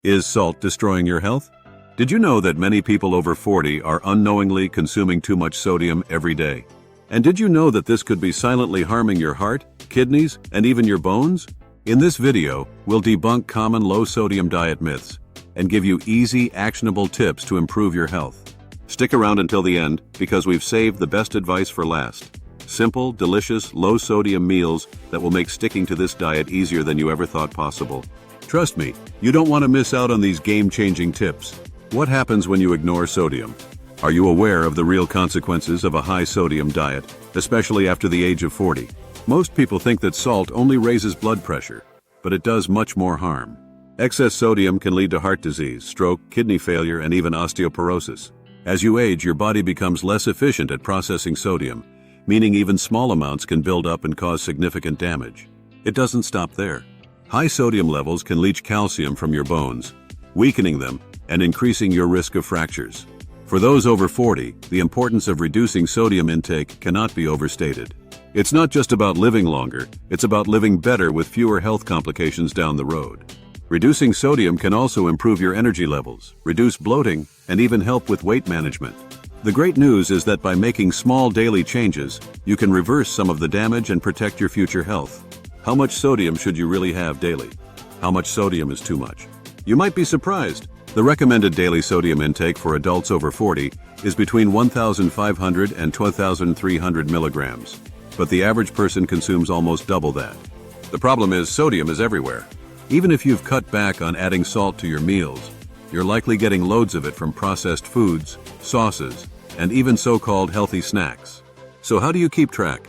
Is salt destroying your health? Did you know that many people over 40 are unknowingly consuming too much sodium every day? And did you know that this could be silently harming your heart, kidneys, and even your bones? In this video, we'll debunk common low-sodium diet myths and give you easy, actionable tips to improve your health. Stick around until the end because we've saved the best advice for last. Simple, delicious, low-sodium meals that will make sticking to this diet easier than you ever thought possible. Trust me, you don't want to miss out on these game-changing tips. What happens when you ignore sodium? Are you aware of the real consequences of a high-sodium diet, especially after the age of 40? Most people think that salt only raises blood pressure, but it does much more harm. Excess sodium can lead to heart disease, stroke, kidney failure, and even osteoporosis. As you age, your body becomes less efficient at processing sodium, meaning even small amounts can build up and cause significant damage. It doesn't stop there. High sodium levels can leach calcium from your bones, weakening them and increasing your risk of fractures. For those over 40, the importance of reducing sodium intake cannot be overstated. It's not just about living longer, it's about living better with fewer health complications down the road. Reducing sodium can also improve your energy levels, reduce bloating, and even help with weight management. The great news is that by making small daily changes, you can reverse some of the damage and protect your future health. How much sodium should you really have daily? How much sodium is too much? You might be surprised. The recommended daily sodium intake for adults over 40 is between 1,500 and 2,300 milligrams, but the average person consumes almost double that. The problem is sodium is everywhere. Even if you've cut back on adding salt to your meals, you're likely getting loads of it from processed foods, sauces, and even so-called healthy snacks. So how do you keep track?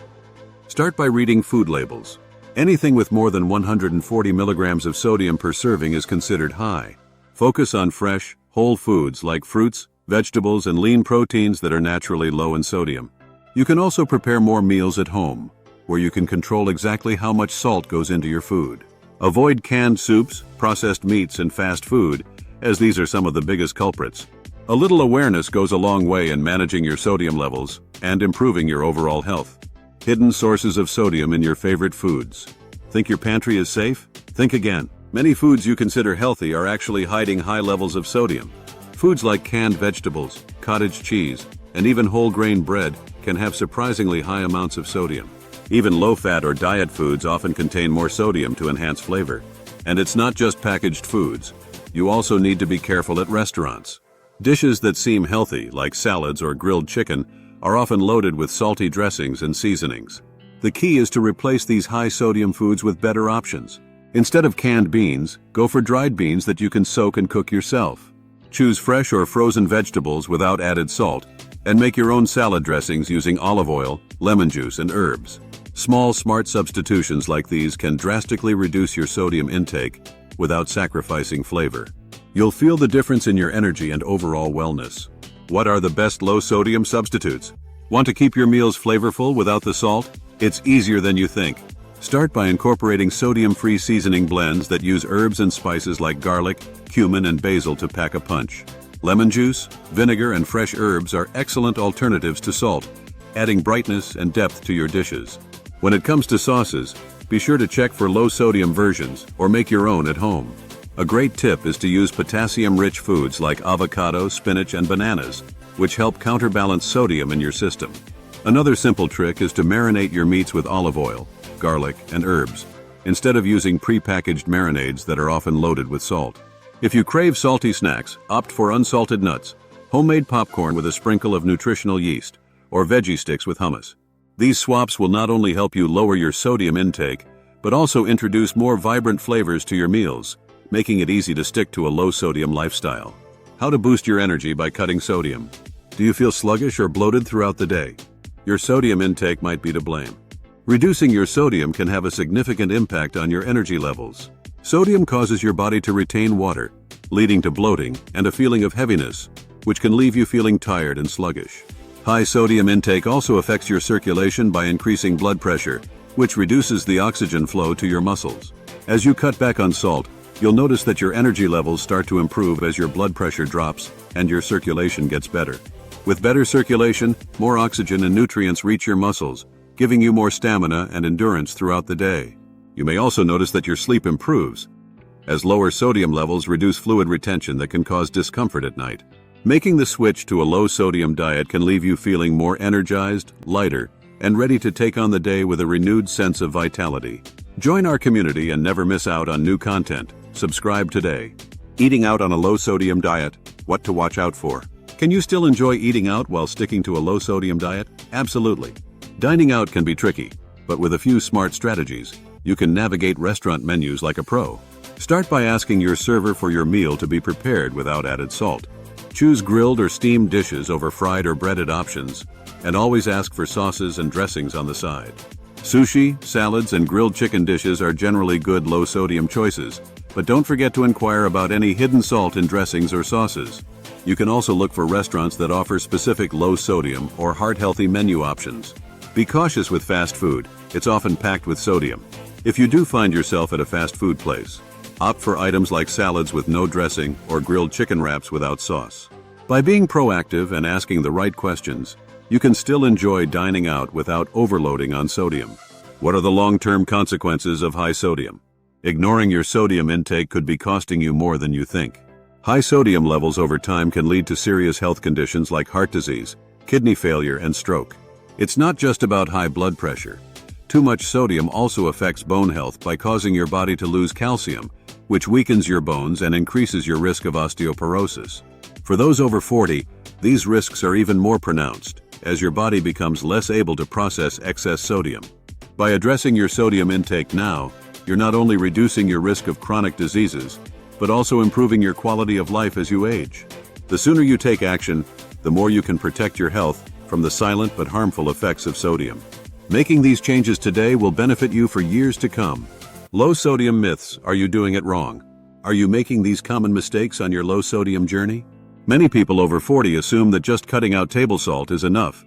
Start by reading food labels. Anything with more than 140 milligrams of sodium per serving is considered high. Focus on fresh, whole foods like fruits, vegetables, and lean proteins that are naturally low in sodium. You can also prepare more meals at home, where you can control exactly how much salt goes into your food. Avoid canned soups, processed meats, and fast food, as these are some of the biggest culprits. A little awareness goes a long way in managing your sodium levels and improving your overall health. Hidden sources of sodium in your favorite foods. Think your pantry is safe? Think again. Many foods you consider healthy are actually hiding high levels of sodium. Foods like canned vegetables, cottage cheese, and even whole grain bread can have surprisingly high amounts of sodium. Even low-fat or diet foods often contain more sodium to enhance flavor. And it's not just packaged foods. You also need to be careful at restaurants. Dishes that seem healthy, like salads or grilled chicken, are often loaded with salty dressings and seasonings. The key is to replace these high-sodium foods with better options. Instead of canned beans, go for dried beans that you can soak and cook yourself. Choose fresh or frozen vegetables without added salt, and make your own salad dressings using olive oil, lemon juice, and herbs. Small, smart substitutions like these can drastically reduce your sodium intake without sacrificing flavor. You'll feel the difference in your energy and overall wellness. What are the best low-sodium substitutes? Want to keep your meals flavorful without the salt? It's easier than you think. Start by incorporating sodium-free seasoning blends that use herbs and spices like garlic, cumin, and basil to pack a punch. Lemon juice, vinegar, and fresh herbs are excellent alternatives to salt, adding brightness and depth to your dishes. When it comes to sauces, be sure to check for low-sodium versions or make your own at home. A great tip is to use potassium-rich foods like avocado, spinach, and bananas, which help counterbalance sodium in your system. Another simple trick is to marinate your meats with olive oil, garlic, and herbs, instead of using pre-packaged marinades that are often loaded with salt. If you crave salty snacks, opt for unsalted nuts, homemade popcorn with a sprinkle of nutritional yeast, or veggie sticks with hummus. These swaps will not only help you lower your sodium intake, but also introduce more vibrant flavors to your meals, making it easy to stick to a low-sodium lifestyle. How to boost your energy by cutting sodium. Do you feel sluggish or bloated throughout the day? Your sodium intake might be to blame. Reducing your sodium can have a significant impact on your energy levels. Sodium causes your body to retain water, leading to bloating and a feeling of heaviness, which can leave you feeling tired and sluggish. High sodium intake also affects your circulation by increasing blood pressure, which reduces the oxygen flow to your muscles. As you cut back on salt, you'll notice that your energy levels start to improve as your blood pressure drops and your circulation gets better. With better circulation, more oxygen and nutrients reach your muscles, giving you more stamina and endurance throughout the day. You may also notice that your sleep improves. as lower sodium levels reduce fluid retention that can cause discomfort at night. Making the switch to a low-sodium diet can leave you feeling more energized, lighter, and ready to take on the day with a renewed sense of vitality. Join our community and never miss out on new content. Subscribe today. Eating out on a low-sodium diet, what to watch out for? Can you still enjoy eating out while sticking to a low-sodium diet? Absolutely. Dining out can be tricky, but with a few smart strategies, you can navigate restaurant menus like a pro. Start by asking your server for your meal to be prepared without added salt. Choose grilled or steamed dishes over fried or breaded options, and always ask for sauces and dressings on the side. Sushi, salads, and grilled chicken dishes are generally good low-sodium choices, but don't forget to inquire about any hidden salt in dressings or sauces. You can also look for restaurants that offer specific low-sodium or heart-healthy menu options. Be cautious with fast food. It's often packed with sodium. If you do find yourself at a fast food place, opt for items like salads with no dressing or grilled chicken wraps without sauce. By being proactive and asking the right questions, you can still enjoy dining out without overloading on sodium. What are the long-term consequences of high sodium? Ignoring your sodium intake could be costing you more than you think. High sodium levels over time can lead to serious health conditions like heart disease, kidney failure, and stroke. It's not just about high blood pressure. Too much sodium also affects bone health by causing your body to lose calcium, which weakens your bones and increases your risk of osteoporosis. For those over 40, these risks are even more pronounced, as your body becomes less able to process excess sodium. By addressing your sodium intake now, you're not only reducing your risk of chronic diseases, but also improving your quality of life as you age. The sooner you take action, the more you can protect your health from the silent but harmful effects of sodium. Making these changes today will benefit you for years to come. Low sodium myths. Are you doing it wrong? Are you making these common mistakes on your low sodium journey? Many people over 40 assume that just cutting out table salt is enough,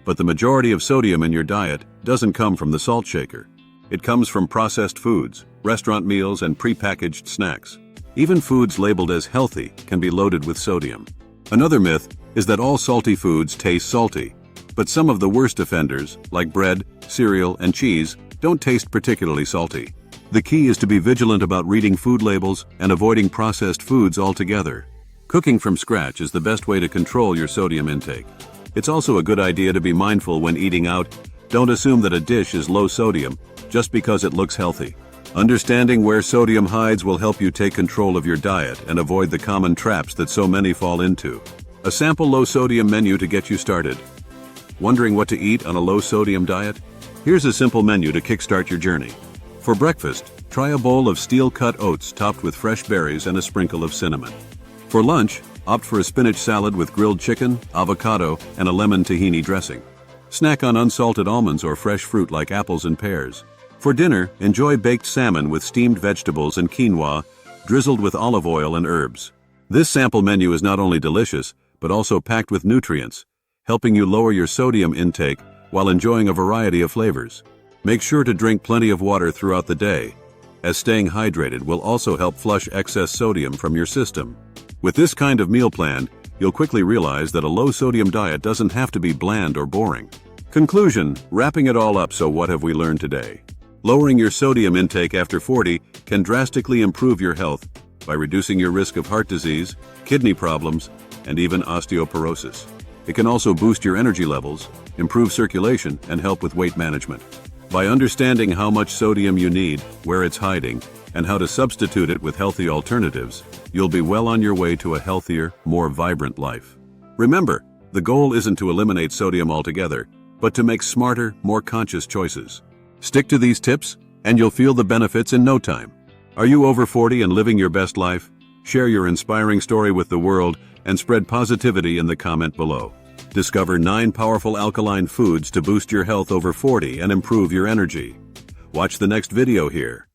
but the majority of sodium in your diet doesn't come from the salt shaker. It comes from processed foods, restaurant meals, and prepackaged snacks. Even foods labeled as healthy can be loaded with sodium. Another myth is that all salty foods taste salty, but some of the worst offenders, like bread, cereal, and cheese, don't taste particularly salty. The key is to be vigilant about reading food labels and avoiding processed foods altogether. Cooking from scratch is the best way to control your sodium intake. It's also a good idea to be mindful when eating out. Don't assume that a dish is low sodium just because it looks healthy. Understanding where sodium hides will help you take control of your diet and avoid the common traps that so many fall into. A sample low-sodium menu to get you started. Wondering what to eat on a low-sodium diet? Here's a simple menu to kickstart your journey. For breakfast, try a bowl of steel-cut oats topped with fresh berries and a sprinkle of cinnamon. For lunch, opt for a spinach salad with grilled chicken, avocado, and a lemon tahini dressing. Snack on unsalted almonds or fresh fruit like apples and pears. For dinner, enjoy baked salmon with steamed vegetables and quinoa, drizzled with olive oil and herbs. This sample menu is not only delicious, but also packed with nutrients, helping you lower your sodium intake while enjoying a variety of flavors. Make sure to drink plenty of water throughout the day, as staying hydrated will also help flush excess sodium from your system. With this kind of meal plan, you'll quickly realize that a low-sodium diet doesn't have to be bland or boring. Conclusion, wrapping it all up, so what have we learned today? Lowering your sodium intake after 40 can drastically improve your health by reducing your risk of heart disease, kidney problems, and even osteoporosis. It can also boost your energy levels, improve circulation, and help with weight management. By understanding how much sodium you need, where it's hiding, and how to substitute it with healthy alternatives, you'll be well on your way to a healthier, more vibrant life. Remember, the goal isn't to eliminate sodium altogether, but to make smarter, more conscious choices. Stick to these tips, and you'll feel the benefits in no time. Are you over 40 and living your best life? Share your inspiring story with the world and spread positivity in the comment below. Discover 9 powerful alkaline foods to boost your health over 40 and improve your energy. Watch the next video here.